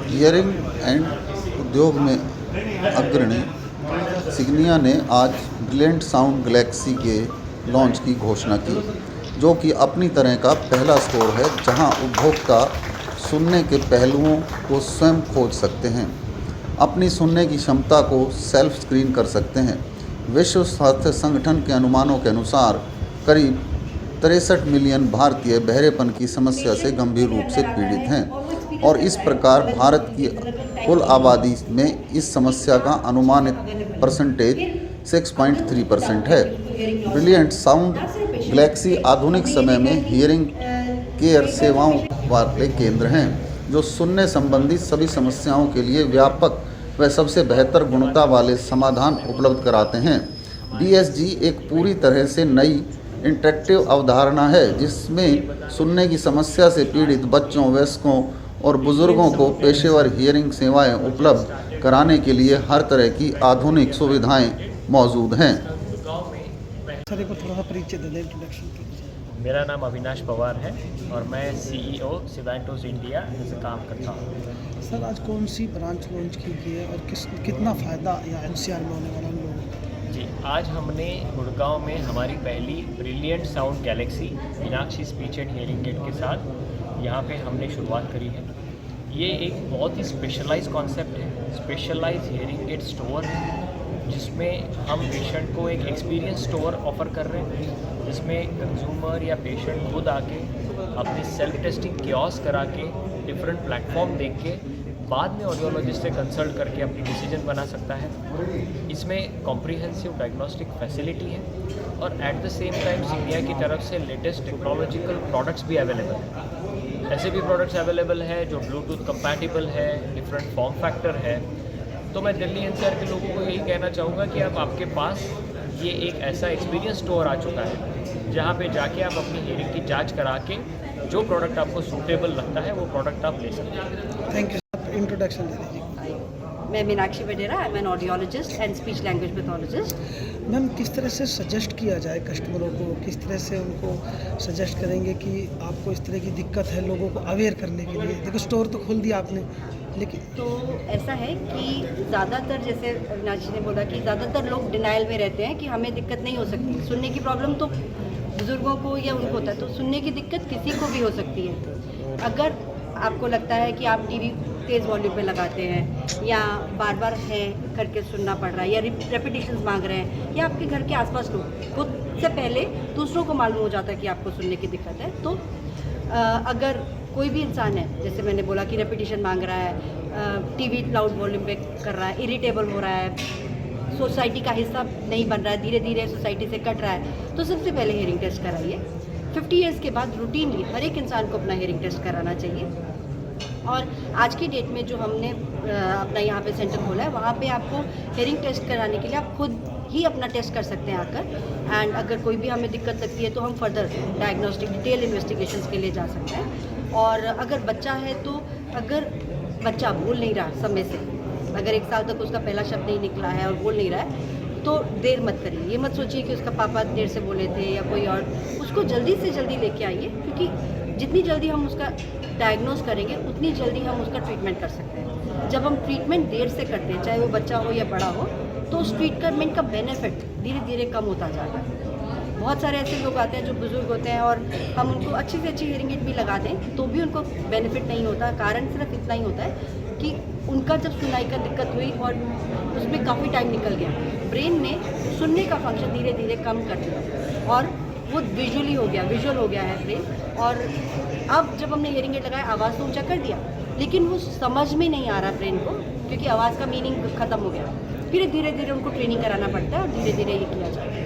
Hearing and उद्योग में अग्रणी सिग्निया ने आज ब्रिलियंट साउंड गैलेक्सी के लॉन्च की घोषणा की, जो कि अपनी तरह का पहला स्टोर है जहां उपभोक्ता सुनने के पहलुओं को स्वयं खोज सकते हैं, अपनी सुनने की क्षमता को सेल्फ स्क्रीन कर सकते हैं। विश्व स्वास्थ्य संगठन के अनुमानों के अनुसार करीब 63 मिलियन भारतीय बहरेपन की समस्या से गंभीर रूप से पीड़ित हैं और इस प्रकार भारत की कुल आबादी में इस समस्या का अनुमानित परसेंटेज 6.3% है। ब्रिलियंट साउंड गैलेक्सी आधुनिक समय में हियरिंग केयर सेवाओं वाले केंद्र हैं जो सुनने संबंधी सभी समस्याओं के लिए व्यापक व सबसे बेहतर गुणवत्ता वाले समाधान उपलब्ध कराते हैं। BSG एक पूरी तरह से नई इंटरेक्टिव अवधारणा है जिसमें सुनने की समस्या से पीड़ित बच्चों, वयस्कों और बुजुर्गों को पेशेवर हियरिंग सेवाएं उपलब्ध कराने के लिए हर तरह की आधुनिक सुविधाएं मौजूद हैं। सर को थोड़ा परिचय दे दें, इंट्रोडक्शन कीजिए। मेरा नाम अविनाश पवार है और मैं CEO सिवेंटोस इंडिया से काम करता हूँ। सर आज कौन सी ब्रांच लॉन्च की गई है और कितना फ़ायदा या NCR में होने वाला है लोगों को? जी, आज हमने गुड़गांव में हमारी पहली brilliant sound Galaxy Meenakshi speech and hearing aid के साथ यहाँ पे हमने शुरुआत करी है। ये एक बहुत ही स्पेशलाइज कॉन्सेप्ट है, स्पेशलाइज हियरिंग एड स्टोर है जिसमें हम पेशेंट को एक एक्सपीरियंस स्टोर ऑफर कर रहे हैं जिसमें कंज्यूमर या पेशेंट खुद आके अपनी सेल्फ टेस्टिंग कियोस्क करा के डिफरेंट प्लेटफॉर्म देख के बाद में ऑडियोलॉजिस्ट से कंसल्ट करके अपनी डिसीजन बना सकता है। इसमें कॉम्प्रिहेंसिव डायग्नोस्टिक फैसिलिटी है और एट द सेम टाइम सिग्निया की तरफ से लेटेस्ट टेक्नोलॉजिकल प्रोडक्ट्स भी अवेलेबल हैं। ऐसे भी प्रोडक्ट्स अवेलेबल है जो ब्लूटूथ कंपैटिबल है, डिफरेंट फॉर्म फैक्टर है। तो मैं दिल्ली NCR के लोगों को यही कहना चाहूँगा कि अब आपके पास ये एक ऐसा एक्सपीरियंस स्टोर आ चुका है जहाँ पे जाके आप अपनी हियरिंग की जांच करा के जो प्रोडक्ट आपको सूटेबल लगता है वो प्रोडक्ट आप ले सकते हैं। थैंक यू सर, इंट्रोडक्शन दे दीजिए। मैं Meenakshi Vadera, I am an audiologist and speech language pathologist. Ma'am किस तरह से सजेस्ट किया जाए कस्टमरों को, किस तरह से उनको सजेस्ट करेंगे कि आपको इस तरह की दिक्कत है, लोगों को अवेयर करने के लिए? देखो स्टोर तो खोल दिया आपने, लेकिन तो ऐसा है कि ज़्यादातर जैसे अविनाश जी ने बोला कि ज़्यादातर लोग डिनाइल में रहते हैं कि हमें दिक्कत नहीं हो सकती। सुनने की प्रॉब्लम तो बुज़ुर्गों को या उनको होता है, तो सुनने की दिक्कत किसी को भी हो सकती है। अगर आपको लगता है कि आप TV तेज़ वॉल्यूम पे लगाते हैं या बार बार है करके सुनना पड़ रहा है या रेपिटेशंस मांग रहे हैं या आपके घर के आसपास लोग खुद से पहले दूसरों को मालूम हो जाता है कि आपको सुनने की दिक्कत है, तो अगर कोई भी इंसान है, जैसे मैंने बोला कि रेपिटेशन मांग रहा है, TV लाउड वॉल्यूम पे कर रहा है, इरिटेबल हो रहा है, सोसाइटी का हिस्सा नहीं बन रहा है, धीरे धीरे सोसाइटी से कट रहा है, तो सबसे पहले हियरिंग टेस्ट कराइए। 50 ईयर्स के बाद रूटीनली हर एक इंसान को अपना हियरिंग टेस्ट कराना चाहिए। और आज की डेट में जो हमने अपना यहाँ पे सेंटर खोला है, वहाँ पे आपको हियरिंग टेस्ट कराने के लिए आप खुद ही अपना टेस्ट कर सकते हैं आकर। एंड अगर कोई भी हमें दिक्कत लगती है तो हम फर्दर डायग्नोस्टिक डिटेल इन्वेस्टिगेशंस के लिए जा सकते हैं। और अगर बच्चा है तो अगर बच्चा बोल नहीं रहा समय से, अगर 1 साल तक उसका पहला शब्द नहीं निकला है और बोल नहीं रहा है, तो देर मत करिए। ये मत सोचिए कि उसका पापा देर से बोले थे या कोई और, उसको जल्दी से जल्दी लेके आइए, क्योंकि जितनी जल्दी हम उसका डायग्नोस करेंगे उतनी जल्दी हम उसका ट्रीटमेंट कर सकते हैं। जब हम ट्रीटमेंट देर से करते हैं, चाहे वो बच्चा हो या बड़ा हो, तो उस ट्रीटमेंट का बेनिफिट धीरे धीरे कम होता जाता है। बहुत सारे ऐसे लोग आते हैं जो बुज़ुर्ग होते हैं और हम उनको अच्छी से अच्छी हियरिंग एड भी लगा दें तो भी उनको बेनिफिट नहीं होता। कारण सिर्फ इतना ही होता है कि उनका जब सुनाई का दिक्कत हुई और उसमें काफ़ी टाइम निकल गया, ब्रेन ने सुनने का फंक्शन धीरे धीरे कम कर दिया और वो विजुअल हो गया है ब्रेन। और अब जब हमने हियरिंग एड लगाया, आवाज़ तो ऊँचा कर दिया, लेकिन वो समझ में नहीं आ रहा ब्रेन को, क्योंकि आवाज़ का मीनिंग ख़त्म हो गया। फिर धीरे धीरे उनको ट्रेनिंग कराना पड़ता है और धीरे धीरे ये किया जाता है।